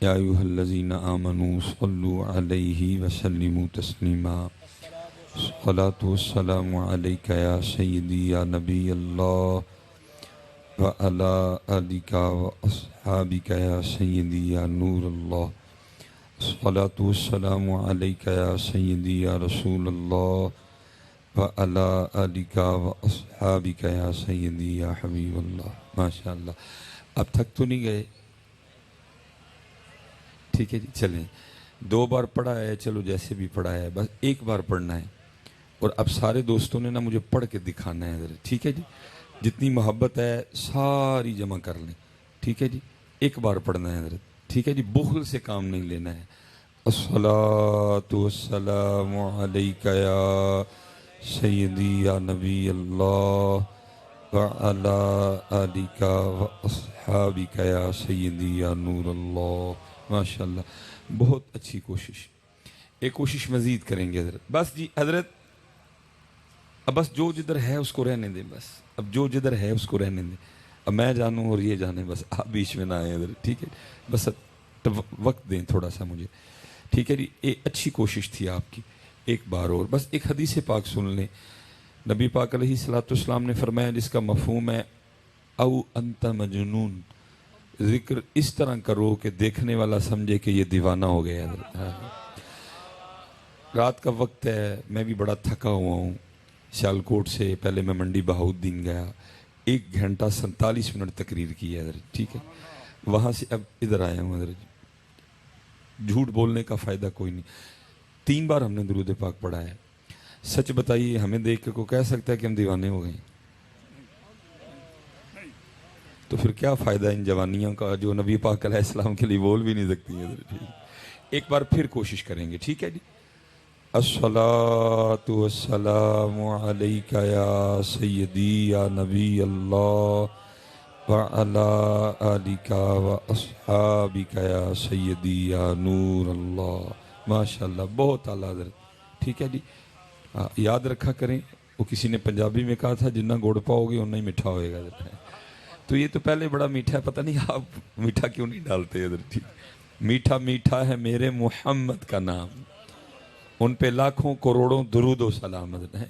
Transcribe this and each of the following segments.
یا ایھا الذین آمنوا صلوا علیہ وسلموا تسلیما الصلاۃ والسلام علیک یا سیدی یا نبی اللہ وعلی آلک واصحابک یا سیدی یا نور اللہ الصلاۃ والسلام علیک یا سیدی یا رسول اللہ وعلی آلک واصحابک یا سیدی یا حبیب اللہ۔ ماشاء اللہ، اب تھک تو نہیں گئے؟ ٹھیک ہے جی، چلیں 2 بار پڑھا ہے، چلو جیسے بھی پڑھا ہے، بس 1 بار پڑھنا ہے، اور اب سارے دوستوں نے نا مجھے پڑھ کے دکھانا ہے ذرا، ٹھیک ہے جی؟ جتنی محبت ہے ساری جمع کر لیں، ٹھیک ہے جی؟ 1 بار پڑھنا ہے ذرا، ٹھیک ہے جی؟ بخل سے کام نہیں لینا ہے۔ الصلاۃ والسلام علیک یا سیدی یا نبی اللہ وعلی آلک واصحابک یا سیدی یا نور اللہ۔ ماشاءاللہ، بہت اچھی کوشش، ایک کوشش مزید کریں گے حضرت۔ بس جی حضرت، اب بس جو جدھر ہے اس کو رہنے دیں، بس اب جو جدھر ہے اس کو رہنے دیں، اب میں جانوں اور یہ جانے، بس آپ بیچ میں نہ آئیں حضرت، ٹھیک ہے؟ بس وقت دیں تھوڑا سا مجھے، ٹھیک ہے جی؟ ایک اچھی کوشش تھی آپ کی، 1 بار اور بس ایک حدیث پاک سن لیں۔ نبی پاک علیہ الصلوۃ والسلام نے فرمایا، جس کا مفہوم ہے او انت مجنون، ذکر اس طرح کرو کہ دیکھنے والا سمجھے کہ یہ دیوانہ ہو گیا ہے۔ رات کا وقت ہے، میں بھی بڑا تھکا ہوا ہوں، سیالکوٹ سے پہلے میں منڈی بہاؤالدین گیا، 1 گھنٹہ 47 منٹ تقریر کی ہے حضرت، ٹھیک ہے؟ وہاں سے اب ادھر آیا ہوں حضرت، جھوٹ بولنے کا فائدہ کوئی نہیں۔ 3 بار ہم نے درود پاک پڑھا ہے۔ سچ بتائیے، ہمیں دیکھ کے کوئی کہہ سکتا ہے کہ ہم دیوانے ہو گئے؟ تو پھر کیا فائدہ ان جوانیوں کا جو نبی پاک علیہ السلام کے لیے بول بھی نہیں سکتی ہیں؟ 1 بار پھر کوشش کریں گے، ٹھیک ہے جی؟ الصلاۃ والسلام علیک یا سیدی یا نبی اللہ وعلی آلک واصحابک یا سیدی یا نور اللہ۔ ماشاءاللہ، بہت اعلیٰ حضرت، ٹھیک ہے جی؟ یاد رکھا کریں، وہ کسی نے پنجابی میں کہا تھا، جتنا گڑ پاؤ گے اتنا ہی میٹھا ہوئے گا حضرت۔ تو یہ تو پہلے بڑا میٹھا ہے، پتہ نہیں آپ میٹھا کیوں نہیں ڈالتے حضرت، ٹھیک؟ میٹھا میٹھا ہے میرے محمد کا نام، ان پہ لاکھوں کروڑوں درود و سلام ہے،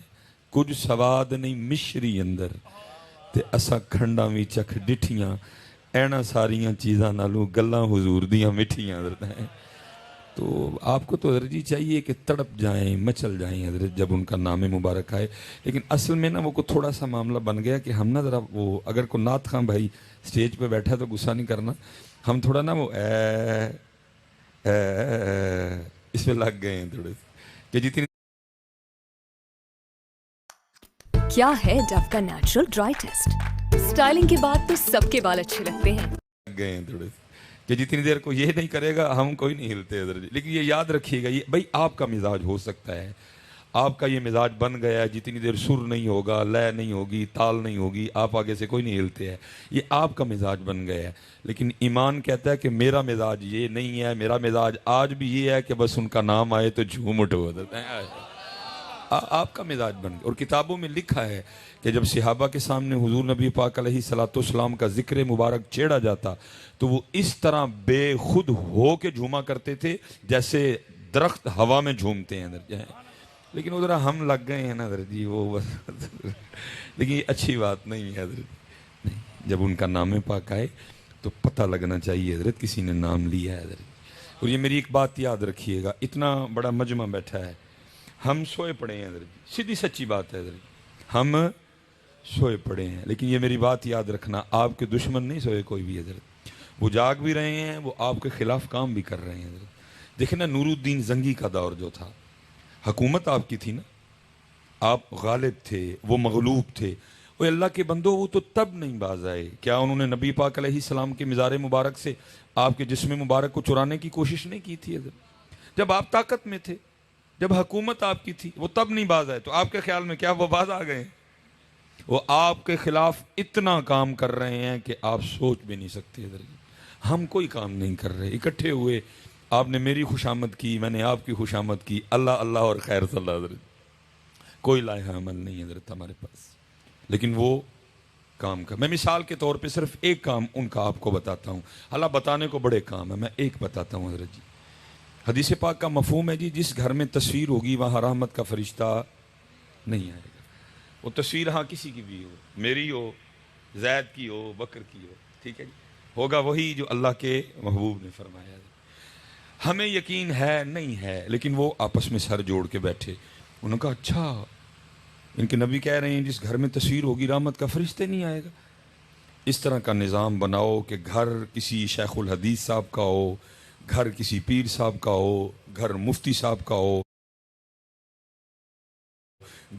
کچھ سواد نہیں مشری اندر تے اسا کھنڈاں وی چکھ ڈٹھیاں، اینا ساریاں چیزاں نالوں گلاں حضور دیاں مٹھیاں حضرت ہیں۔ تو آپ کو تو حضرت جی چاہیے کہ تڑپ جائیں، مچل جائیں حضرت جب ان کا نام مبارک آئے، لیکن اصل میں نا وہ کو تھوڑا سا معاملہ بن گیا کہ ہم نا ذرا وہ، اگر کوئی نعت خواں بھائی سٹیج پہ بیٹھا تو غصہ نہیں کرنا، ہم تھوڑا نا وہ اس پہ لگ گئے ہیں تھوڑے سے کہ جتنی کیا ہے ڈو کا نیچرل ڈرائی ٹیسٹ؟ اسٹائلنگ کے بعد تو سب کے بال اچھے لگتے ہیں، گئے ہیں تھوڑے سے کہ جتنی دیر کو یہ نہیں کرے گا ہم کوئی نہیں ہلتے حضرت جی۔ لیکن یہ یاد رکھیے گا، یہ بھائی آپ کا مزاج ہو سکتا ہے، آپ کا یہ مزاج بن گیا ہے، جتنی دیر سر نہیں ہوگا، لے نہیں ہوگی، تال نہیں ہوگی، آپ آگے سے کوئی نہیں ہلتے ہیں، یہ آپ کا مزاج بن گیا ہے۔ لیکن ایمان کہتا ہے کہ میرا مزاج یہ نہیں ہے، میرا مزاج آج بھی یہ ہے کہ بس ان کا نام آئے تو جھوم اٹھو حضرت۔ آپ کا مزاج بن گیا، اور کتابوں میں لکھا ہے کہ جب صحابہ کے سامنے حضور نبی پاک علیہ الصلوۃ والسلام کا ذکر مبارک چھیڑا جاتا تو وہ اس طرح بے خود ہو کے جھوما کرتے تھے جیسے درخت ہوا میں جھومتے ہیں حضرت۔ لیکن ادھر ہم لگ گئے ہیں نا حضرت جی، وہ بس لیکن یہ اچھی بات نہیں ہے حضرت، نہیں، جب ان کا نام پاک آئے تو پتہ لگنا چاہیے حضرت کسی نے نام لیا ہے حضرت۔ اور یہ میری ایک بات یاد رکھیے گا، اتنا بڑا مجمع بیٹھا ہے، ہم سوئے پڑے ہیں حضرت، سیدھی سچی بات ہے حضرت، ہم سوئے پڑے ہیں، لیکن یہ میری بات یاد رکھنا، آپ کے دشمن نہیں سوئے کوئی بھی حضرت، وہ جاگ بھی رہے ہیں، وہ آپ کے خلاف کام بھی کر رہے ہیں حضرت۔ دیکھیں نا، نور الدین زنگی کا دور جو تھا، حکومت آپ کی تھی نا، آپ غالب تھے، وہ مغلوب تھے، وہ اللہ کے بندو وہ تو تب نہیں باز آئے، کیا انہوں نے نبی پاک علیہ السلام کے مزار مبارک سے آپ کے جسم مبارک کو چرانے کی کوشش نہیں کی تھی حضرت؟ جب آپ طاقت میں تھے، جب حکومت آپ کی تھی، وہ تب نہیں باز آئے، تو آپ کے خیال میں کیا وہ باز آ گئے؟ وہ آپ کے خلاف اتنا کام کر رہے ہیں کہ آپ سوچ بھی نہیں سکتے حضرت۔ ہم کوئی کام نہیں کر رہے، اکٹھے ہوئے، آپ نے میری خوشامد کی، میں نے آپ کی خوشامد کی، اللہ اللہ اور خیر صلی اللہ حضرت، کوئی لائحہ عمل نہیں حضرت ہمارے پاس، لیکن وہ کام کا. میں مثال کے طور پہ صرف ایک کام ان کا آپ کو بتاتا ہوں. اللہ بتانے کو بڑے کام ہے, میں ایک بتاتا ہوں حضرت جی. حدیث پاک کا مفہوم ہے جی, جس گھر میں تصویر ہوگی وہاں رحمت کا فرشتہ نہیں آئے گا. وہ تصویر ہاں کسی کی بھی ہو, میری ہو, زید کی ہو, بکر کی ہو, ٹھیک ہے جی, ہوگا وہی جو اللہ کے محبوب نے فرمایا. ہمیں یقین ہے نہیں ہے, لیکن وہ آپس میں سر جوڑ کے بیٹھے. انہوں نے کہا اچھا ان کے نبی کہہ رہے ہیں جس گھر میں تصویر ہوگی رحمت کا فرشتہ نہیں آئے گا. اس طرح کا نظام بناؤ کہ گھر کسی شیخ الحدیث صاحب کا ہو, گھر کسی پیر صاحب کا ہو, گھر مفتی صاحب کا ہو,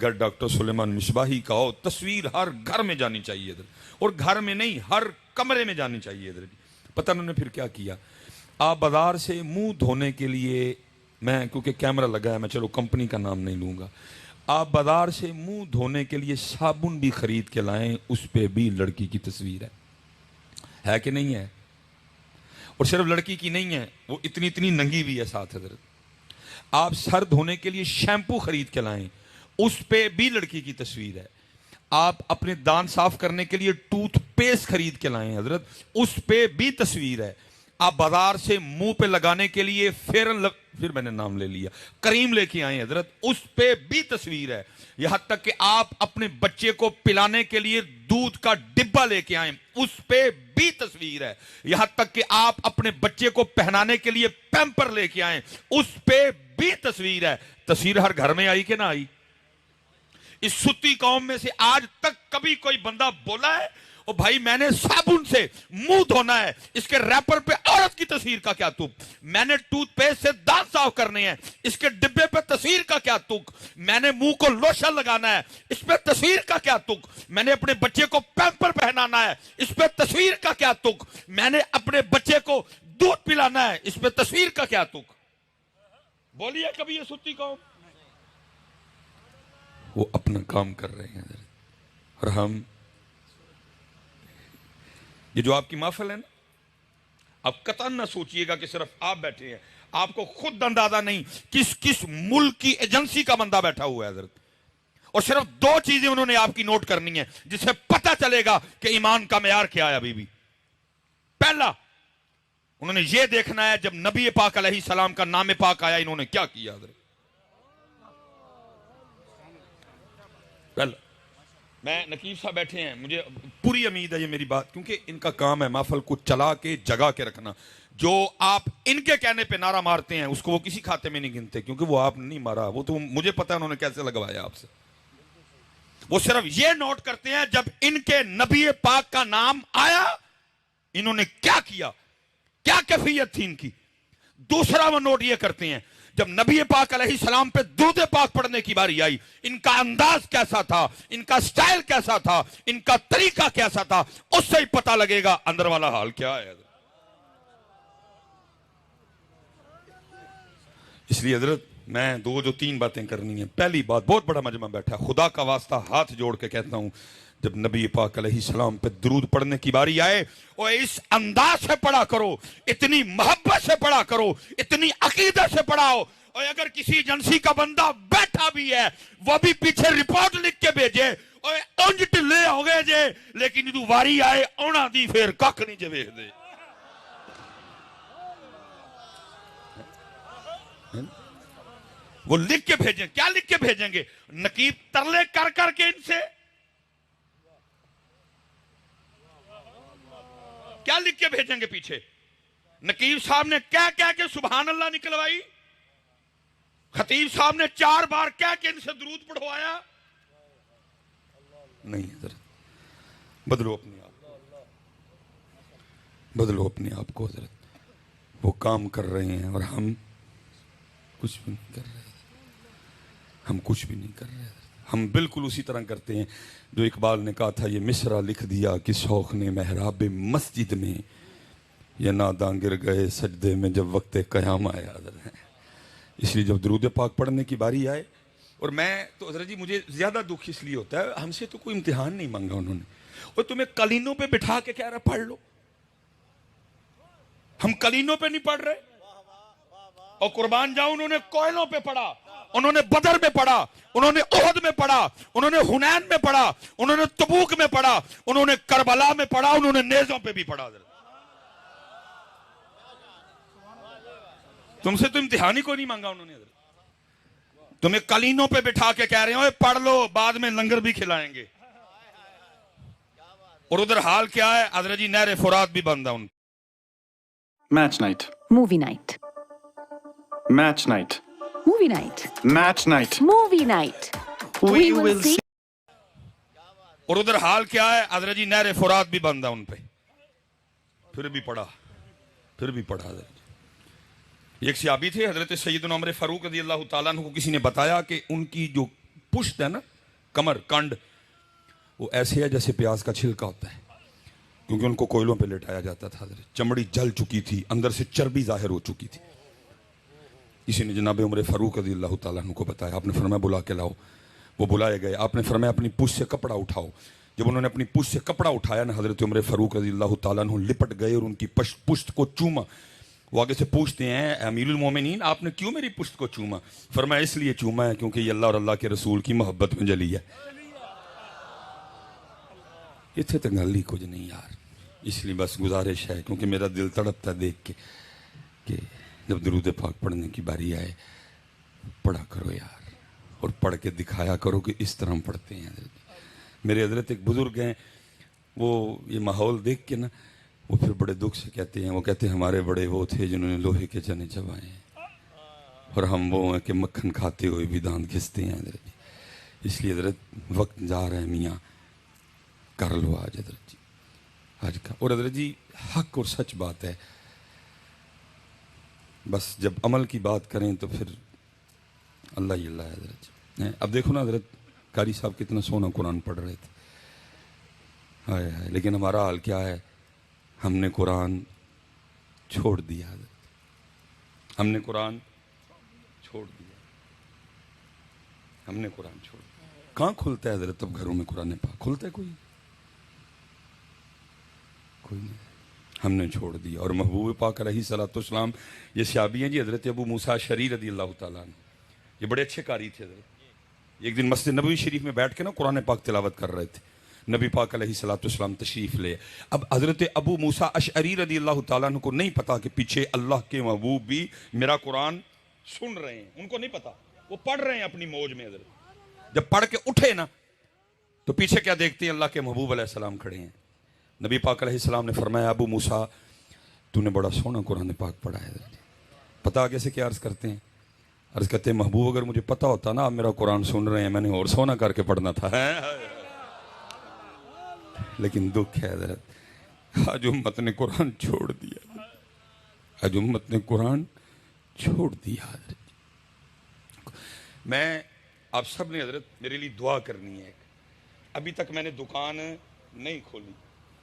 گھر ڈاکٹر سلیمان مصباحی کا ہو, تصویر ہر گھر میں جانی چاہیے ادھر. اور گھر میں نہیں, ہر کمرے میں جانی چاہیے ادھر. پتہ انہوں نے پھر کیا کیا, آپ بازار سے منہ دھونے کے لیے, میں کیونکہ کیمرہ لگا ہے میں چلو کمپنی کا نام نہیں لوں گا, آپ بازار سے منہ دھونے کے لیے صابن بھی خرید کے لائیں, اس پہ بھی لڑکی کی تصویر ہے کہ نہیں ہے؟ اور صرف لڑکی کی نہیں ہے, وہ اتنی اتنی ننگی بھی ہے ساتھ حضرت. آپ سر دھونے کے لیے شیمپو خرید کے لائیں, اس پہ بھی لڑکی کی تصویر ہے. آپ اپنے دانت صاف کرنے کے لیے ٹوتھ پیسٹ خرید کے لائیں حضرت, اس پہ بھی تصویر ہے. آپ بازار سے منہ پہ لگانے کے لیے پھر میں نے نام لے لیا, کریم لے کے آئیں حضرت, اس پہ بھی تصویر ہے. یہاں تک کہ آپ اپنے بچے کو پلانے کے لیے دودھ کا ڈبہ لے کے آئیں, اس پہ بھی تصویر ہے. یہاں تک کہ آپ اپنے بچے کو پہنانے کے لیے پیمپر لے کے آئیں, اس پہ بھی تصویر ہے. تصویر ہر گھر میں آئی کہ نہ آئی؟ اس ستی قوم میں سے آج تک کبھی کوئی بندہ بولا ہے او بھائی میں نے صابن سے منہ دھونا ہے, اس کے ریپر پہ عورت کی تصویر کا کیا تک؟ میں نے ٹوتھ پیسٹ سے دانت صاف کرنے ہیں, اس کے ڈبے پہ تصویر کا کیا تک؟ میں نے منہ کو لوشن لگانا ہے, اس پہ تصویر کا کیا تک؟ میں نے اپنے بچے کو پیمپر پہنانا ہے, اس پہ تصویر کا کیا تک؟ میں نے اپنے بچے کو دودھ پلانا ہے, اس پہ تصویر کا کیا تک؟ بولیے کبھی یہ ستی قوم. وہ اپنا کام کر رہے ہیں اور ہم, یہ جو آپ کی محفل ہے نا, آپ قطعاً نہ سوچئے گا کہ صرف آپ بیٹھے ہیں, آپ کو خود اندازہ نہیں کس کس ملک کی ایجنسی کا بندہ بیٹھا ہوا ہے حضرت. اور صرف دو چیزیں انہوں نے آپ کی نوٹ کرنی ہے جس سے پتہ چلے گا کہ ایمان کا معیار کیا ہے. ابھی بھی پہلا انہوں نے یہ دیکھنا ہے جب نبی پاک علیہ السلام کا نام پاک آیا انہوں نے کیا کیا حضرت. میں نقیب صاحب بیٹھے ہیں, مجھے پوری امید ہے یہ میری بات, کیونکہ ان کا کام ہے محفل کو چلا کے جگا کے رکھنا. جو آپ ان کے کہنے پہ نعرہ مارتے ہیں اس کو وہ کسی کھاتے میں نہیں گنتے, کیونکہ وہ آپ نے نہیں مارا, وہ تو مجھے پتا ہے انہوں نے کیسے لگوایا آپ سے. وہ صرف یہ نوٹ کرتے ہیں جب ان کے نبی پاک کا نام آیا انہوں نے کیا کیا, کیا کیفیت تھی ان کی. دوسرا وہ نوٹ یہ کرتے ہیں جب نبی پاک علیہ السلام پہ درود پاک پڑھنے کی باری آئی ان کا انداز کیسا تھا, ان کا سٹائل کیسا تھا, ان کا طریقہ کیسا تھا, اس سے ہی پتہ لگے گا اندر والا حال کیا ہے. اس لیے حضرت میں جو تین باتیں کرنی ہیں. پہلی بات, بہت بڑا مجمع بیٹھا ہے, خدا کا واسطہ ہاتھ جوڑ کے کہتا ہوں جب نبی پاک علیہ السلام پہ درود پڑھنے کی باری آئے اور اس انداز سے پڑھا کرو, اتنی محبت سے پڑھا کرو, اتنی عقیدت سے پڑھاؤ. اور اگر کسی ایجنسی کا بندہ بیٹھا بھی ہے وہ بھی پیچھے رپورٹ لکھ کے بھیجے اور انج ٹلے ہو گئے جے, لیکن جو واری آئے اونا دی پھر کک نہیں جے ویکھ دے. وہ لکھ کے بھیجیں, کیا لکھ کے بھیجیں گے؟ نقیب ترلے کر کر کے ان سے کیا لکھ کے بھیجیں گے پیچھے؟ نقیب صاحب نے کہہ کے سبحان اللہ نکلوائی, خطیب صاحب نے 4 بار کہہ کے ان سے درود پڑھوایا. نہیں حضرت, بدلو اپنے آپ, بدلو اپنے آپ کو حضرت. وہ کام کر رہے ہیں اور ہم کچھ بھی نہیں کر رہے, ہم کچھ بھی نہیں کر رہے. ہم بالکل اسی طرح کرتے ہیں جو اقبال نے کہا تھا, یہ مصرع لکھ دیا کہ شوق نے محراب مسجد میں, یہ ناداں گر گئے سجدے میں جب وقت قیام آیا. اس لیے جب درود پاک پڑھنے کی باری آئے, اور میں تو حضرت جی مجھے زیادہ دکھ اس لیے ہوتا ہے, ہم سے تو کوئی امتحان نہیں مانگا انہوں نے, اور تمہیں قلینوں پہ بٹھا کے کہہ رہا پڑھ لو. ہم قلینوں پہ نہیں پڑھ رہے, اور قربان جاؤں انہوں نے کوئلوں پہ پڑھا. انہوں نے بدر میں پڑھا, انہوں نے احد میں پڑھا, انہوں نے حنین میں پڑھا, انہوں نے تبوک میں پڑھا, انہوں نے کربلا میں پڑھا, انہوں نے نیزوں پہ بھی پڑھا. تم سے تو امتحان ہی کوئی نہیں مانگا انہوں نے. تمہیں کلینوں پہ بٹھا کے کہہ رہے ہیں پڑھ لو, بعد میں لنگر بھی کھلائیں گے. اور ادھر حال کیا ہے حضرت جی, نہر فرات بھی بند ہے ان. Match night. Movie night. Match night. Movie night. Match night. Movie night. We will see. اور ادھر حال کیا ہے حضرت جی, نہر فرات بھی بند ہے ان پہ. پھر بھی پڑھا حضرت. ایک صحابی تھے حضرت سیدنا عمر فاروق رضی اللہ تعالیٰ عنہ کو کسی نے بتایا کہ ان کی جو پشت ہے نا, کمر کنڈ, وہ ایسے ہے جیسے پیاز کا چھلکا ہوتا ہے, کیونکہ ان کو کوئلوں پہ لٹایا جاتا تھا. حضرت چمڑی جل چکی تھی, اندر سے چربی ظاہر ہو چکی تھی. کسی نے جناب عمر فاروق رضی اللہ تعالیٰ عنہ کو بتایا, آپ نے فرمایا بلا کے لاؤ. وہ بلائے گئے, آپ نے فرمایا اپنی پشت سے کپڑا اٹھاؤ. جب انہوں نے اپنی پشت سے کپڑا اٹھایا نا, حضرت عمر فاروق رضی اللہ تعالیٰ عنہ لپٹ گئے اور ان کی پشت کو چوما. وہ آگے سے پوچھتے ہیں امیر المومنین آپ نے کیوں میری پشت کو چوما؟ فرمایا اس لیے چوما ہے کیونکہ یہ اللہ اور اللہ کے رسول کی محبت میں جلی ہے. اتنے تو گل ہی کچھ نہیں یار, اس لیے بس گزارش ہے, کیونکہ میرا دل تڑپتا دیکھ کے کہ جب درود پاک پڑھنے کی باری آئے پڑھا کرو یار, اور پڑھ کے دکھایا کرو کہ اس طرح ہم پڑھتے ہیں. میرے حضرت ایک بزرگ ہیں, وہ یہ ماحول دیکھ کے نا وہ پھر بڑے دکھ سے کہتے ہیں, وہ کہتے ہیں ہمارے بڑے وہ تھے جنہوں نے لوہے کے چنے چبائے ہیں, اور ہم وہ ہیں کہ مکھن کھاتے ہوئے بھی دانت گھستے ہیں. حضرت اس لیے حضرت وقت جا رہا ہے میاں, کر لو آج حضرت جی آج کا. اور حضرت جی حق اور سچ بات ہے, بس جب عمل کی بات کریں تو پھر اللہ ہی اللہ ہے حضرت جی. اب دیکھو نا حضرت قاری صاحب کتنا سونا قرآن پڑھ رہے تھے, ہائے ہائے, لیکن ہمارا حال کیا ہے, ہم نے قرآن چھوڑ دیا حضرت, ہم نے قرآن چھوڑ دیا, ہم نے قرآن چھوڑ دیا. کہاں کھلتا ہے حضرت اب گھروں میں قرآن پاک؟ کھلتا ہے کوئی نہیں, ہم نے چھوڑ دیا. اور محبوب پاک علیہ الصلوۃ والسلام, یہ صحابی ہیں جی حضرت ابو موسیٰ اشعری رضی اللہ تعالیٰ عنہ, یہ بڑے اچھے قاری تھے حضرت. ایک دن مسجد نبوی شریف میں بیٹھ کے نا قرآن پاک تلاوت کر رہے تھے, نبی پاک علیہ الصلوۃ والسلام تشریف لے. اب حضرت ابو موسیٰ اشعری رضی اللہ تعالیٰ عنہ کو نہیں پتا کہ پیچھے اللہ کے محبوب بھی میرا قرآن سن رہے ہیں, ان کو نہیں پتا, وہ پڑھ رہے ہیں اپنی موج میں. حضرت جب پڑھ کے اٹھے نا تو پیچھے کیا دیکھتے ہیں, اللہ کے محبوب علیہ السلام کھڑے ہیں. نبی پاک علیہ السلام نے فرمایا ابو موسیٰ تو نے بڑا سونا قرآن پاک پڑھا ہے. پتہ آگے سے کیا عرض کرتے ہیں, عرض کرتے ہیں محبوب اگر مجھے پتا ہوتا نا آپ میرا قرآن سن رہے ہیں میں نے اور سونا کر کے پڑھنا تھا. لیکن دکھ ہے حضرت, آج امت نے قرآن چھوڑ دیا, آج امت نے قرآن چھوڑ دیا. حضرت میں آپ سب نے حضرت میرے لیے دعا کرنی ہے. ابھی تک میں نے دکان نہیں کھولی,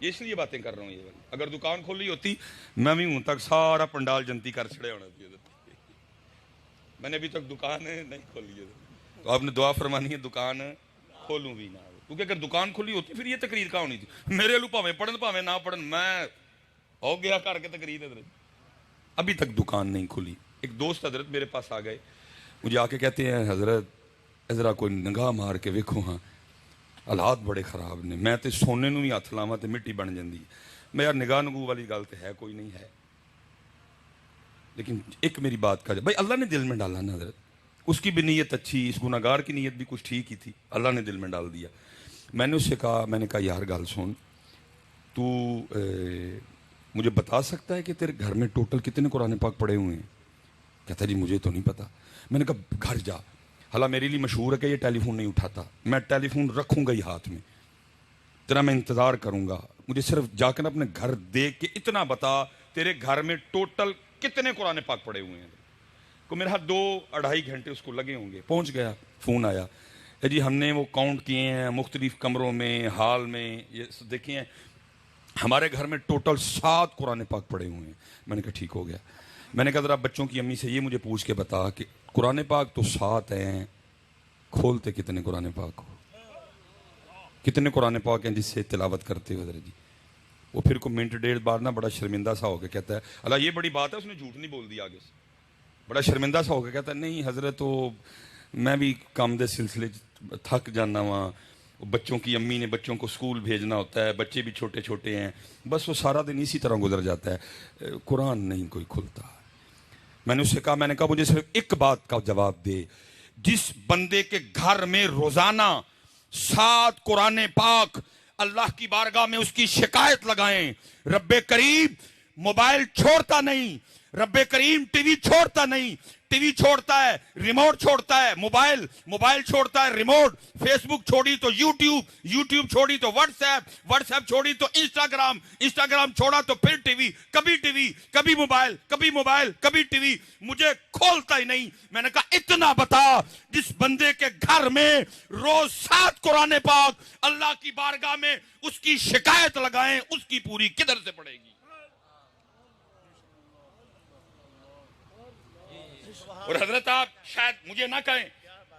یہ اس لیے باتیں کر رہا ہوں. یہ والی اگر دکان کھولی ہوتی میں بھی ہوں تک سارا پنڈال جنتی کر چھڑے ہونا تھی. میں نے ابھی تک دکان نہیں کھولی ہے, تو آپ نے دعا فرمانی ہے دکان کھولوں بھی نہ, کیونکہ اگر دکان کھولی ہوتی پھر یہ تقریر کہاں ہونی تھی. میرے لو پاویں پڑھن پاویں نہ پڑھن, میں ہو گیا کر کے تقریر. حضرت ابھی تک دکان نہیں کھلی. ایک دوست حضرت میرے پاس آ گئے, مجھے آ کے کہتے ہیں حضرت ذرا کوئی نگاہ مار کے ویکھو ہاں حالات بڑے خراب نے, میں تے سونے نو ہی ہاتھ لاواں تے مٹی بن جاندی ہے. میں یار نگاہ نگو والی گل تے ہے کوئی نہیں ہے, لیکن ایک میری بات کا بھائی اللہ نے دل میں ڈالا نا حضرت, اس کی بھی نیت اچھی, اس گناہگار کی نیت بھی کچھ ٹھیک ہی تھی, اللہ نے دل میں ڈال دیا. میں نے اس سے کہا, میں نے کہا یار گل سن, تو مجھے بتا سکتا ہے کہ تیرے گھر میں ٹوٹل کتنے قرآن پاک پڑھے ہوئے ہیں؟ کہتا جی مجھے تو نہیں پتا. میں نے کہا گھر جا, حالانکہ میرے لیے مشہور ہے کہ یہ ٹیلی فون نہیں اٹھاتا, میں ٹیلی فون رکھوں گا ہی ہاتھ میں, تیرا میں انتظار کروں گا, مجھے صرف جا کر اپنے گھر دیکھ کے اتنا بتا تیرے گھر میں ٹوٹل کتنے قرآن پاک پڑے ہوئے ہیں. کو میرے ہاتھ 2-2.5 گھنٹے اس کو لگے ہوں گے. پہنچ گیا, فون آیا, جی ہم نے وہ کاؤنٹ کیے ہیں مختلف کمروں میں, ہال میں, یہ دیکھیں ہمارے گھر میں ٹوٹل 7 قرآن پاک پڑے ہوئے ہیں. میں نے کہا ٹھیک ہو گیا. میں نے کہا ذرا بچوں کی امی سے یہ مجھے پوچھ کے بتا کہ قرآن پاک تو 7 ہیں, کھولتے کتنے قرآن پاک ہو, کتنے قرآن پاک ہیں جس سے تلاوت کرتے ہو حضرت جی. وہ پھر کو منٹ 1.5 بار نا بڑا شرمندہ سا ہو کے کہتا ہے اللہ یہ بڑی بات ہے, اس نے جھوٹ نہیں بول دیا آگے سے, بڑا شرمندہ سا ہو کے کہتا ہے نہیں حضرت وہ میں بھی کام دے سلسلے تھک جانا وا. بچوں کی امی نے بچوں کو اسکول بھیجنا ہوتا ہے, بچے بھی چھوٹے چھوٹے ہیں, بس وہ سارا دن اسی طرح گزر جاتا ہے. قرآن نہیں کوئی کھلتا. میں نے اس سے کہا, میں نے کہا مجھے صرف ایک بات کا جواب دے, جس بندے کے گھر میں روزانہ 7 قرآن پاک اللہ کی بارگاہ میں اس کی شکایت لگائیں, رب کریم موبائل چھوڑتا نہیں, رب کریم ٹی وی چھوڑتا نہیں, ٹی وی چھوڑتا ہے, ریموٹ چھوڑتا ہے, موبائل چھوڑتا ہے, ریموٹ, فیس بک چھوڑی تو یوٹیوب چھوڑی تو واٹس ایپ چھوڑی تو انسٹاگرام چھوڑا تو پھر ٹی وی, کبھی موبائل, کبھی ٹی وی, مجھے کھولتا ہی نہیں. میں نے کہا اتنا بتا, جس بندے کے گھر میں روز 7 قرآن پاک اللہ کی بارگاہ میں اس کی شکایت لگائیں, اس کی پوری کدھر سے پڑے گی؟ اور حضرت آپ شاید مجھے نہ کہیں,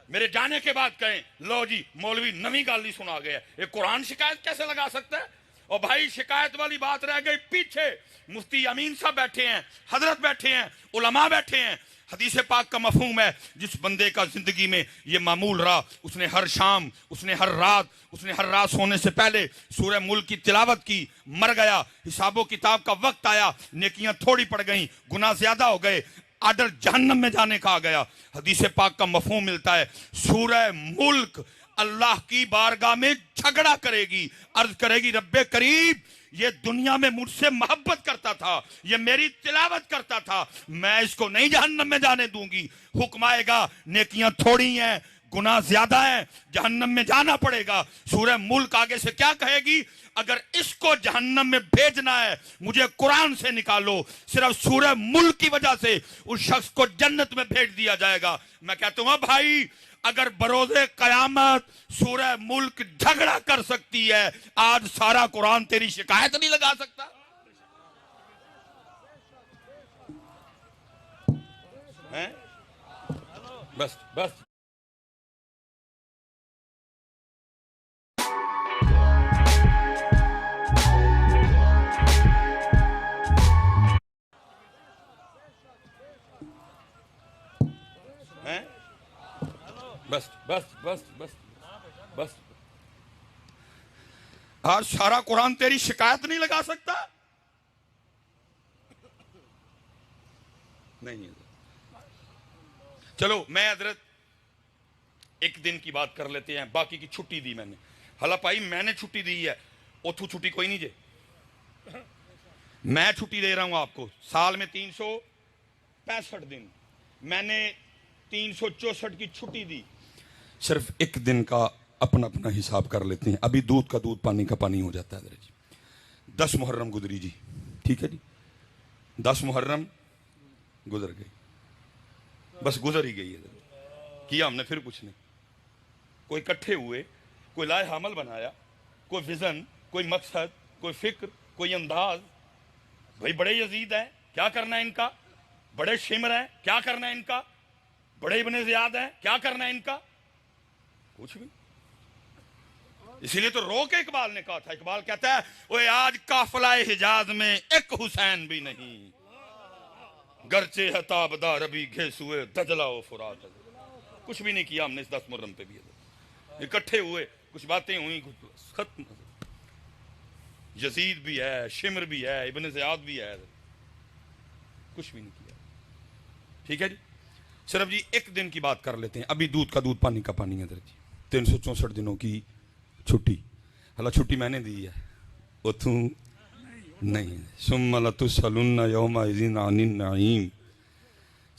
میرے جانے کے بعد کہیں, لو جی مولوی نویں گالی سنا گیا, یہ قرآن شکایت کیسے لگا سکتا ہے؟ اور بھائی شکایت والی بات رہ گئی پیچھے. مفتی امین صاحب بیٹھے ہیں, حضرت بیٹھے ہیں, علماء بیٹھے ہیں. حدیث پاک کا مفہوم ہے, جس بندے کا زندگی میں یہ معمول رہا, اس نے ہر شام, اس نے ہر رات سونے سے پہلے سورہ ملک کی تلاوت کی, مر گیا, حساب و کتاب کا وقت آیا, نیکیاں تھوڑی پڑ گئیں, گناہ زیادہ ہو گئے, آرڈر جہنم میں جانے کا آ گیا. حدیث پاک کا مفہوم ملتا ہے, سورہ ملک اللہ کی بارگاہ میں جھگڑا کرے گی, عرض کرے گی رب کریم یہ دنیا میں مجھ سے محبت کرتا تھا, یہ میری تلاوت کرتا تھا, میں اس کو نہیں جہنم میں جانے دوں گی. حکم آئے گا, نیکیاں تھوڑی ہیں, گناہ زیادہ ہیں, جہنم میں جانا پڑے گا. سورہ ملک آگے سے کیا کہے گی؟ اگر اس کو جہنم میں بھیجنا ہے مجھے قرآن سے نکالو, صرف سورہ ملک کی وجہ سے اس شخص کو جنت میں بھیج دیا جائے گا. میں کہتا ہوں بھائی, اگر بروز قیامت سورہ ملک جھگڑا کر سکتی ہے, آج سارا قرآن تیری شکایت نہیں لگا سکتا؟ بس بس آج سارا قرآن تیری شکایت نہیں لگا سکتا؟ نہیں. چلو میں حضرت ایک دن کی بات کر لیتے ہیں, باقی کی چھٹی دی میں نے. حالا پائی میں نے چھٹی دی ہے, اتھو چھٹی کوئی نہیں جے, میں چھٹی دے رہا ہوں آپ کو. سال میں 365 دن, میں نے 364 کی چھٹی دی. صرف ایک دن کا اپنا حساب کر لیتے ہیں. ابھی دودھ کا دودھ, پانی کا پانی ہو جاتا ہے جی. 10 محرم گزری جی, ٹھیک ہے جی, 10 محرم گزر گئی, بس گزر ہی گئی ہے. کیا ہم نے پھر کچھ نہیں. کوئی اکٹھے ہوئے, کوئی لائحہ عمل بنایا, کوئی ویژن, کوئی مقصد, کوئی فکر, کوئی انداز. بھائی بڑے یزید ہیں, کیا کرنا ہے ان کا؟ بڑے شمر ہیں, کیا کرنا ہے ان کا؟ بڑے ابن زیاد ہیں, کیا کرنا ہے ان کا؟ کچھ بھی. اسی لیے تو رو کے اقبال نے کہا تھا, اقبال کہتا ہے اوے آج قافلہ حجاز میں ایک حسین بھی نہیں, گرچہ ہے تابدار ابھی گھیسوئے دجلہ و فرات. کچھ بھی نہیں کیا ہم نے اس 10 محرم پہ بھی. اکٹھے ہوئے, کچھ باتیں ہوئیں, ختم. یزید بھی ہے, شمر بھی ہے, ابن زیاد بھی ہے, کچھ بھی نہیں کیا. ٹھیک ہے جی, صرف جی ایک دن کی بات کر لیتے ہیں. ابھی دودھ کا دودھ, پانی کا پانی ہے جی. 364 دنوں کی چھٹی. حالا چھٹی میں نے دی ہے, اتھوں نہیں. ثم لتسألن یومئذ عن النعیم.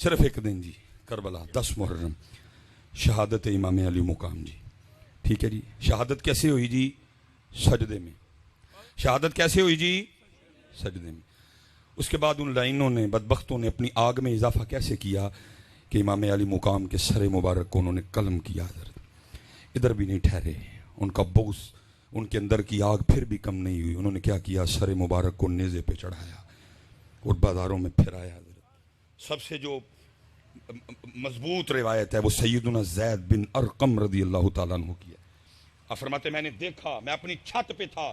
صرف ایک دن جی, کربلا 10 محرم, شہادت امام علی مقام جی. ٹھیک ہے جی. شہادت کیسے ہوئی جی؟ سجدے میں. شہادت کیسے ہوئی جی؟ سجدے میں. اس کے بعد ان لائنوں نے, بدبختوں نے اپنی آگ میں اضافہ کیسے کیا کہ امام علی مقام کے سر مبارک کو انہوں نے قلم کیا. ادھر بھی نہیں ٹھہرے, ان کا بغض, ان کے اندر کی آگ پھر بھی کم نہیں ہوئی. انہوں نے کیا کیا؟ سر مبارک کو نیزے پہ چڑھایا اور بازاروں میں پھرایا. سب سے جو مضبوط روایت ہے وہ سیدنا زید بن ارقم رضی اللہ تعالیٰ عنہ کی ہے. آپ فرماتے میں نے دیکھا, میں اپنی چھت پہ تھا,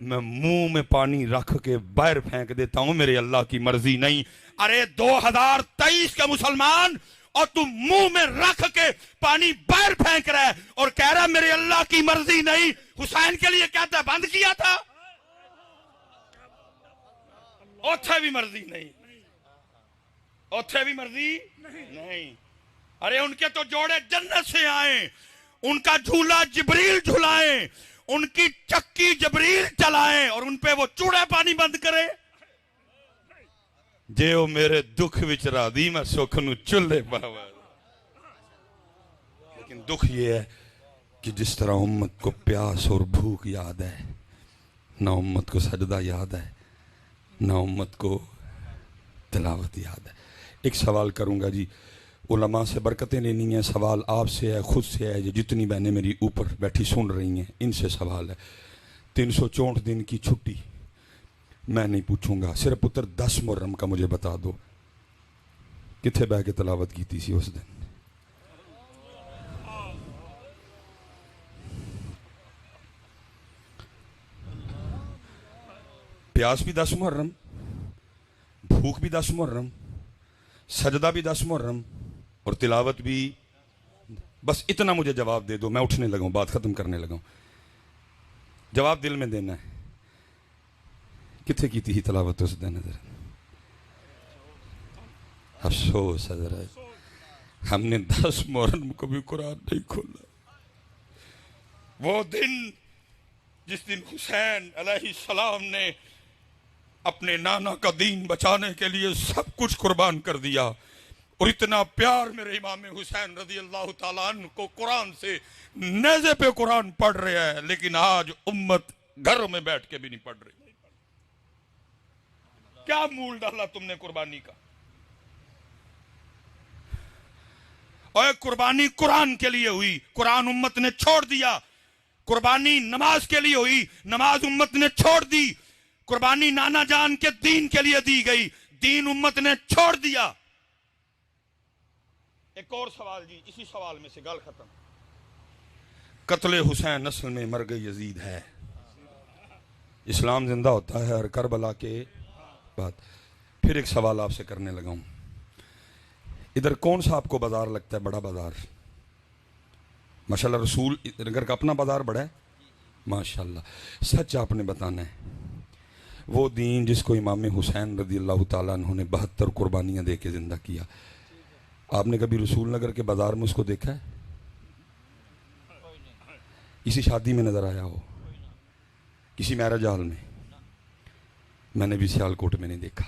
میں منہ میں پانی رکھ کے باہر پھینک دیتا ہوں، میرے اللہ کی مرضی نہیں۔ ارے 2023 کے مسلمان، اور تم منہ میں رکھ کے پانی باہر پھینک رہا ہے اور کہہ رہا میرے اللہ کی مرضی نہیں۔ حسین کے لیے کہتا ہے بند کیا تھا، اوتھے بھی مرضی نہیں، اوتھے بھی مرضی نہیں۔ ارے ان کے تو جوڑے جنت سے آئیں، ان کا جھولا جبریل جھلائیں، ان کی چکی جبریل چلائیں اور ان پہ وہ چوڑے پانی بند کرے۔ جے او میرے دکھ وچ راضی میں سکھ نو چلے پاوا۔ لیکن دکھ یہ ہے کہ جس طرح امت کو پیاس اور بھوک یاد ہے، نہ امت کو سجدہ یاد ہے، نہ امت کو تلاوت یاد ہے۔ ایک سوال کروں گا جی، علماء سے برکتیں لینی ہیں، سوال آپ سے ہے، خود سے ہے، جتنی بہنیں میری اوپر بیٹھی سن رہی ہیں ان سے سوال ہے۔ 364 دن کی چھٹی میں نہیں پوچھوں گا، صرف پتر 10 محرم کا مجھے بتا دو کتھے بہ کے تلاوت کی تھی اس دن؟ پیاس بھی 10 محرم، بھوک بھی 10 محرم، سجدہ بھی 10 محرم اور تلاوت بھی۔ بس اتنا مجھے جواب دے دو، میں اٹھنے لگا ہوں، بات ختم کرنے لگا ہوں۔ جواب دل میں دینا ہے، کتنے کی تھی تلاوت اس دن؟ حضرت افسوس حضرت، ہم نے 10 محرم کو بھی قرآن نہیں کھولا۔ وہ دن جس دن حسین علیہ السلام نے اپنے نانا کا دین بچانے کے لیے سب کچھ قربان کر دیا، اور اتنا پیار میرے امام حسین رضی اللہ تعالیٰ عنہ کو قرآن سے، نیزے پہ قرآن پڑھ رہے ہیں، لیکن آج امت گھروں میں بیٹھ کے بھی نہیں پڑھ رہی۔ کیا مول ڈالا تم نے قربانی کا؟ اور قربانی قرآن کے لیے ہوئی، قرآن امت نے چھوڑ دیا۔ قربانی نماز کے لیے ہوئی، نماز امت نے چھوڑ دی۔ قربانی نانا جان کے دین کے لیے دی گئی، دین امت نے چھوڑ دیا۔ ایک اور سوال جی، اسی سوال میں سے گل ختم۔ قتل حسین اصل میں مرگ یزید ہے، اسلام زندہ ہوتا ہے اور کربلا کے بعد۔ پھر ایک سوال آپ سے کرنے لگا ہوں، ادھر کون سا آپ کو بازار لگتا ہے بڑا بازار؟ ماشاءاللہ رسول نگر کا اپنا بازار بڑا ہے، ماشاءاللہ۔ سچ آپ نے بتانا ہے، وہ دین جس کو امام حسین رضی اللہ تعالیٰ عنہ نے 72 قربانیاں دے کے زندہ کیا، آپ نے کبھی رسول نگر کے بازار میں اس کو دیکھا ہے؟ کسی شادی میں نظر آیا ہو؟ کسی میرج ہال میں نے بھی سیالکوٹ میں نہیں دیکھا۔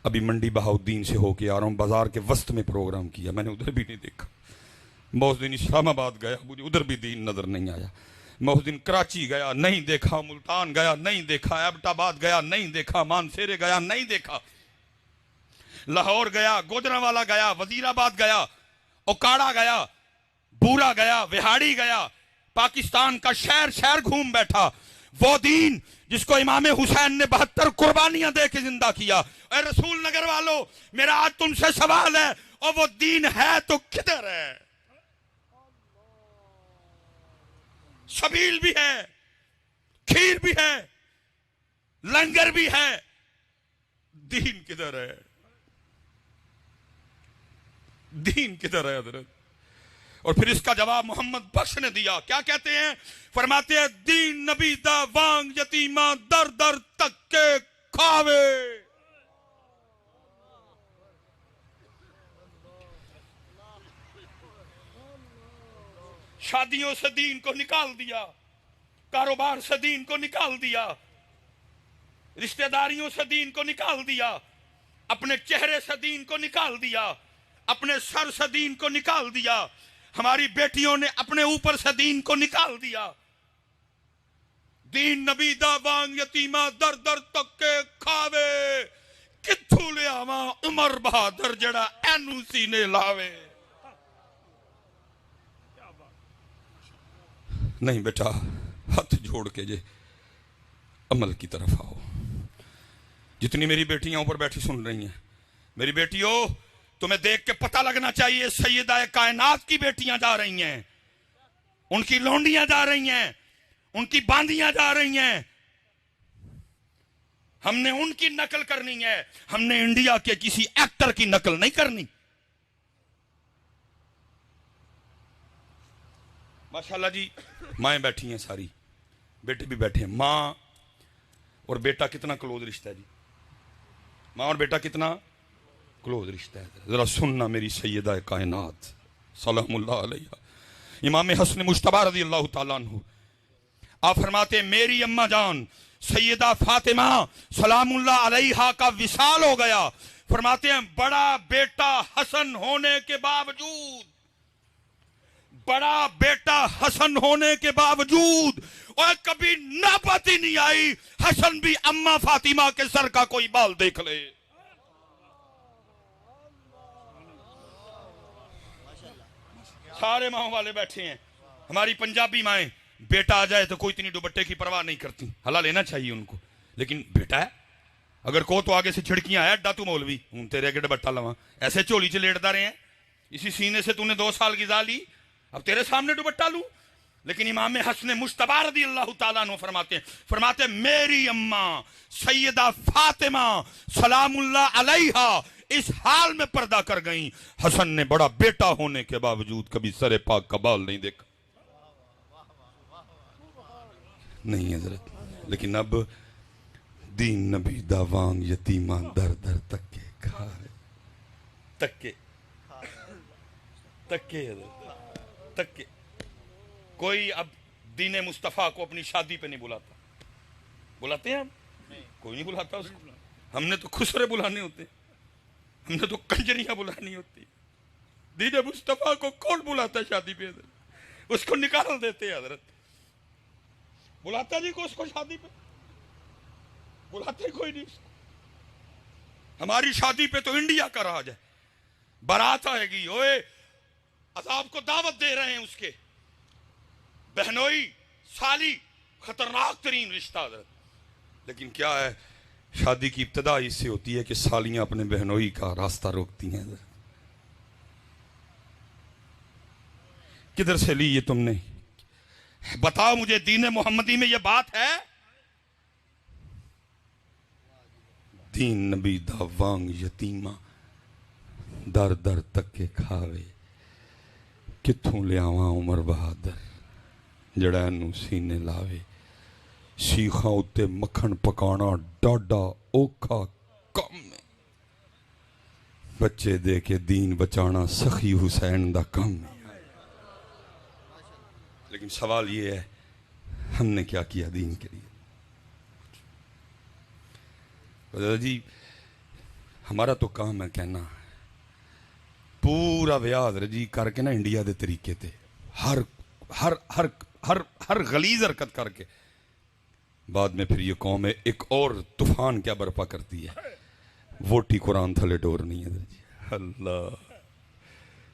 ابھی منڈی بہاؤدین سے ہو کے آ رہا ہوں، بازار کے وسط میں پروگرام کیا، میں نے ادھر بھی نہیں دیکھا۔ میں اس دن اسلام آباد گیا، مجھے ادھر بھی دین نظر نہیں آیا۔ میں اس دن کراچی گیا، نہیں دیکھا۔ ملتان گیا، نہیں دیکھا۔ ایبٹ آباد گیا، نہیں دیکھا۔ مانسیرے گیا، نہیں دیکھا۔ لاہور گیا، گوجرانوالا گیا، وزیر آباد گیا، اوکاڑا گیا، بورا گیا، وہاڑی گیا، پاکستان کا شہر شہر گھوم بیٹھا۔ وہ دین جس کو امام حسین نے 72 قربانیاں دے کے زندہ کیا۔ اے رسول نگر والو، میرا آج تم سے سوال ہے، اور وہ دین ہے تو کدھر ہے؟ شبیل بھی ہے، کھیر بھی ہے، لنگر بھی ہے، دین کدھر ہے؟ دین کدھر ہے حضرت؟ اور پھر اس کا جواب محمد بخش نے دیا، کیا کہتے ہیں؟ فرماتے ہیں دین نبی دا وانگ یتیماں در در تک کے کھاوے۔ شادیوں سے دین کو نکال دیا، کاروبار سے دین کو نکال دیا، رشتہ داریوں سے دین کو نکال دیا، اپنے چہرے سے دین کو نکال دیا، اپنے سر سے دین کو نکال دیا، ہماری بیٹیوں نے اپنے اوپر سے دین کو نکال دیا۔ دین نبی دا وانگ یتیماں در در تک کے کھاوے، کتھوں لے آواں عمر بہادر جڑا اینو سینے لاوے۔ نہیں بیٹا، ہاتھ جوڑ کے جے عمل کی طرف آؤ۔ جتنی میری بیٹیاں اوپر بیٹھی سن رہی ہیں، میری بیٹیوں، تمہیں دیکھ کے پتہ لگنا چاہیے سیدہ کائنات کی بیٹیاں جا رہی ہیں، ان کی لونڈیاں جا رہی ہیں، ان کی باندیاں جا رہی ہیں، ہم نے ان کی نقل کرنی ہے، ہم نے انڈیا کے کسی ایکٹر کی نقل نہیں کرنی. ماشاءاللہ جی مائیں بیٹھی ہیں ساری، بیٹے بھی بیٹھے ہیں. ماں اور بیٹا کتنا کلوز رشتہ ہے جی، ماں اور بیٹا کتنا کلوز رشتہ ہے. ذرا سننا میری سیدہ کائنات سلام اللہ علیہ امام حسن مجتبی رضی اللہ تعالیٰ عنہ، آپ فرماتے ہیں میری اماں جان سیدہ فاطمہ سلام اللہ علیہا کا وصال ہو گیا. فرماتے ہیں بڑا بیٹا حسن ہونے کے باوجود، بڑا بیٹا حسن ہونے کے باوجود اور کبھی نوبت ہی نہیں آئی حسن بھی اماں فاطمہ کے سر کا کوئی بال دیکھ لے. سارے ماں والے بیٹھے ہیں. ہماری پنجابی مائیں بیٹا آ جائے تو کوئی اتنی دوپٹے کی پرواہ نہیں کرتی، حلال لینا چاہیے ان کو. لیکن بیٹا ہے اگر کو تو آگے سے چھڑکیاں آیا اڈا تو مولوی ہوں تیرے اگے دوپٹہ لواں، ایسے چولی چ لیٹدا رہے ہیں، اسی سینے سے تو نے 2 سال غذا لی، اب تیرے سامنے دوپٹہ لوں. لیکن امام حسن مجتبی رضی اللہ تعالیٰ عنہ فرماتے ہیں میری اماں سیدہ فاطمہ سلام اللہ علیہا اس حال میں پردہ کر گئیں، حسن نے بڑا بیٹا ہونے کے باوجود کبھی سر پاک کا بال نہیں دیکھا. نہیں حضرت، لیکن اب دین نبی دا وانگ یتیمان در در تکے کھائے، تکے حضرت تکے. کوئی اب دین مصطفیٰ کو اپنی شادی پہ نہیں بلاتا. بلاتے ہیں ہم؟ کوئی نہیں بلاتا اس کو. ہم نے تو خسرے بلانے ہوتے، ہم نے تو کنجریاں بلانی ہوتی. دین مصطفیٰ کو کون بلاتا ہے شادی پہ حضرت؟ اس کو نکال دیتے ہیں حضرت. بلاتا جی کو اس کو شادی پہ؟ بلاتے کوئی نہیں اس کو. ہماری شادی پہ تو انڈیا کا راج ہے، بارات آئے گی، اوے عذاب کو دعوت دے رہے ہیں اس کے. بہنوئی سالی خطرناک ترین رشتہ حضرت. لیکن کیا ہے شادی کی ابتدا اس سے ہوتی ہے کہ سالیاں اپنے بہنوئی کا راستہ روکتی ہیں. کدھر سے لی یہ تم نے؟ بتاؤ مجھے دین محمدی میں یہ بات ہے؟ دین نبی دا وانگ یتیمہ در در تک کے کھاوے، کتھوں لے آواں عمر بہادر جڑا نو سینے لاوے. شیخاں اتے مکھن پکانا ڈاڈا اوکھا کم ہے، بچے دے کے دین بچانا سخی حسین دا کم ہے. لیکن سوال یہ ہے ہم نے کیا کیا دین کے لیے؟ جی ہمارا تو کام ہے کہنا، پورا ویاہ حضرت جی کر کے نا انڈیا دے طریقے تے ہر ہر ہر ہر ہر غلیظ حرکت کر کے بعد میں پھر یہ قوم ہے ایک اور طوفان کیا برپا کرتی ہے، ووٹی قرآن تھلے ڈور نہیں ہے جی. اللہ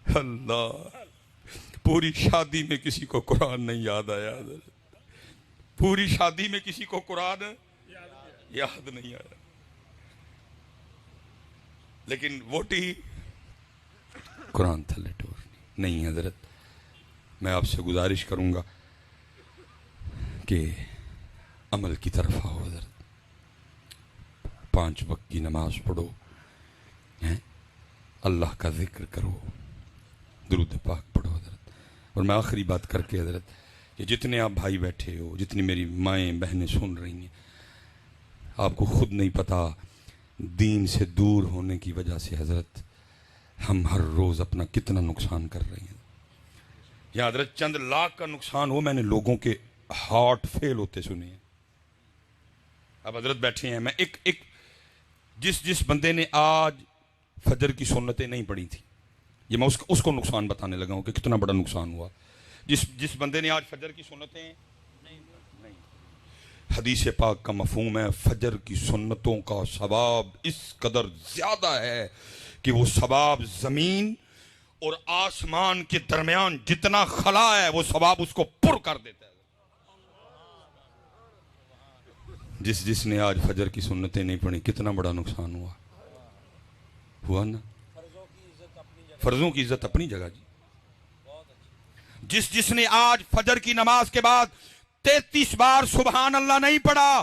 اللہ پوری شادی میں کسی کو قرآن نہیں یاد آیا حضرت، پوری شادی میں کسی کو قرآن یاد نہیں آیا. لیکن ووٹی قرآن تھلے ڈور نہیں حضرت. میں آپ سے گزارش کروں گا کہ عمل کی طرف آؤ حضرت. 5 وقت کی نماز پڑھو، اللہ کا ذکر کرو، درود پاک پڑھو حضرت. اور میں آخری بات کر کے حضرت کہ جتنے آپ بھائی بیٹھے ہو، جتنی میری مائیں بہنیں سن رہی ہیں، آپ کو خود نہیں پتا دین سے دور ہونے کی وجہ سے حضرت ہم ہر روز اپنا کتنا نقصان کر رہے ہیں. یا حضرت چند لاکھ کا نقصان ہو، میں نے لوگوں کے ہارٹ فیل ہوتے سنے ہیں. اب حضرت بیٹھے ہیں، میں ایک جس بندے نے آج فجر کی سنتیں نہیں پڑھی تھی، یہ میں اس کو نقصان بتانے لگا ہوں کہ کتنا بڑا نقصان ہوا. جس بندے نے آج فجر کی سنتیں نہیں، حدیث پاک کا مفہوم ہے فجر کی سنتوں کا ثواب اس قدر زیادہ ہے کہ وہ ثواب زمین اور آسمان کے درمیان جتنا خلا ہے وہ ثواب اس کو پر کر دیتا ہے. جس نے آج فجر کی سنتیں نہیں پڑھی کتنا بڑا نقصان ہوا نا. فرضوں کی عزت اپنی جگہ جی. جس نے آج فجر کی نماز کے بعد 33 بار سبحان اللہ نہیں پڑھا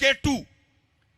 K2,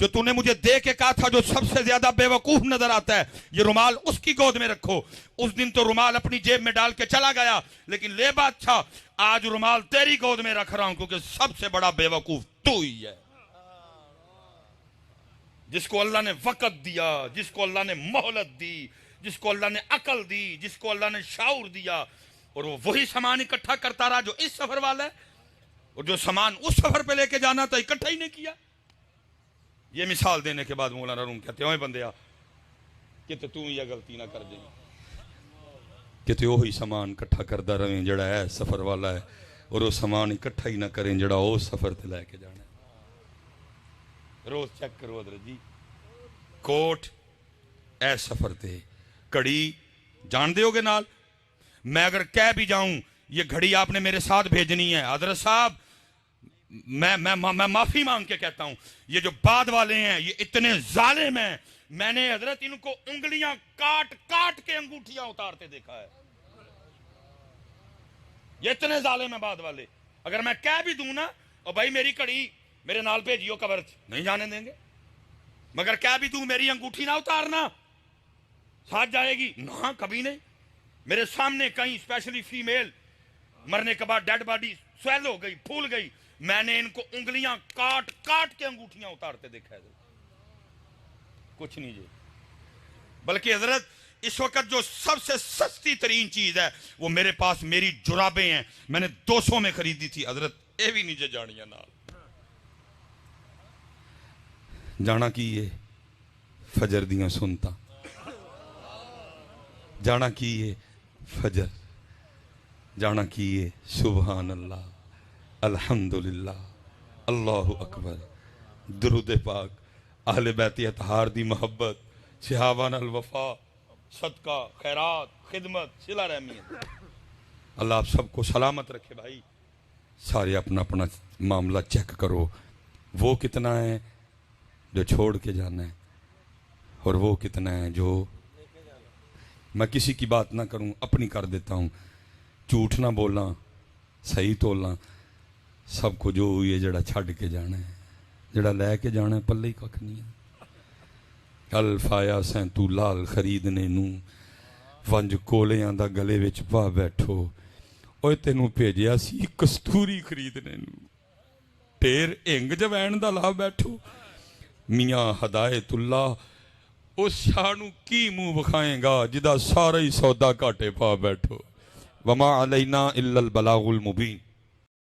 جو تو نے مجھے دے کے کہا تھا جو سب سے زیادہ بیوقوف نظر آتا ہے یہ رومال اس کی گود میں رکھو، اس دن تو رومال اپنی جیب میں ڈال کے چلا گیا، لیکن لے بادشاہ آج رومال تیری گود میں رکھ رہا ہوں کیونکہ سب سے بڑا بیوقوف تو ہی ہے۔ جس کو اللہ نے وقت دیا، جس کو اللہ نے مہلت دی، جس کو اللہ نے عقل دی، جس کو اللہ نے شعور دیا، اور وہ وہی سامان اکٹھا کرتا رہا جو اس سفر والا ہے، اور جو سامان اس سفر پہ لے کے جانا تھا اکٹھا ہی نہیں کیا۔ یہ مثال دینے کے بعد مولانا روم کہتے ہیں اوے بندیا کہ تو یہ غلطی نہ کر جائیں کہ وہی سامان اکٹھا کردا رہیں جڑا ہے سفر والا ہے، اور وہ سامان اکٹھا ہی نہ کریں جڑا وہ سفر تے لے کے جانا ہے۔ روز چیک کرو حضرت جی، کوٹ اے سفر تے گھڑی جان دے ہوگے نال، میں اگر کہہ بھی جاؤں یہ گھڑی آپ نے میرے ساتھ بھیجنی ہے، حضرت صاحب میں معافی مانگ کے کہتا ہوں یہ جو بعد والے ہیں یہ اتنے ظالم ہیں، میں نے حضرت ان کو انگلیاں کاٹ کاٹ کے انگوٹھیاں اتارتے دیکھا ہے، یہ اتنے ظالم ہیں بعد والے۔ اگر میں کہہ بھی دوں نا اور بھائی میری کڑی میرے نال بھیجیو قبر نہیں جانے دیں گے، مگر کہہ بھی دوں میری انگوٹھی نہ اتارنا ساتھ جائے گی، نہ کبھی نہیں۔ میرے سامنے کہیں اسپیشلی فیمیل مرنے کے بعد ڈیڈ باڈی سویل ہو گئی، پھول گئی، میں نے ان کو انگلیاں کاٹ کاٹ کے انگوٹھیاں اتارتے دیکھا ہے، کچھ نہیں جی۔ بلکہ حضرت اس وقت جو سب سے سستی ترین چیز ہے وہ میرے پاس میری جرابیں ہیں، میں نے 200 میں خریدی تھی حضرت، اے بھی نیچے جانیاں نال جانا کی یہ فجر دیاں سنتا، جانا کی یہ فجر، جانا کی یہ سبحان اللہ الحمدللہ اللہ اکبر، درود پاک، اہل بیت اطہار دی محبت، صحابہ نال وفا، صدقہ، خیرات، خدمت، صلہ رحمیت۔ اللہ آپ سب کو سلامت رکھے بھائی۔ سارے اپنا اپنا معاملہ چیک کرو، وہ کتنا ہے جو چھوڑ کے جانا ہے اور وہ کتنا ہے جو، میں کسی کی بات نہ کروں اپنی کر دیتا ہوں، جھوٹ نہ بولنا، صحیح تولنا، سب کو جو ہوئی ہے جڑا چھڑ کے جانا ہے، جڑا لے کے جانا ہے پلے ہی ککھ نہیں ہے۔ الفایا سین تو لال خریدنے نو ونج کولیاں دا گلے وچ پا بیٹھو، اوے تینوں بھیجیا سی کستوری خریدنے نو، ٹیر انگ جوین دا لا بیٹھو۔ میاں ہدایت اللہ اس شاہ نو کی منہ بکھائیں گا جدا سارا ہی سودا کاٹے پا بیٹھو۔ وما علینا الا البلاغ المبین۔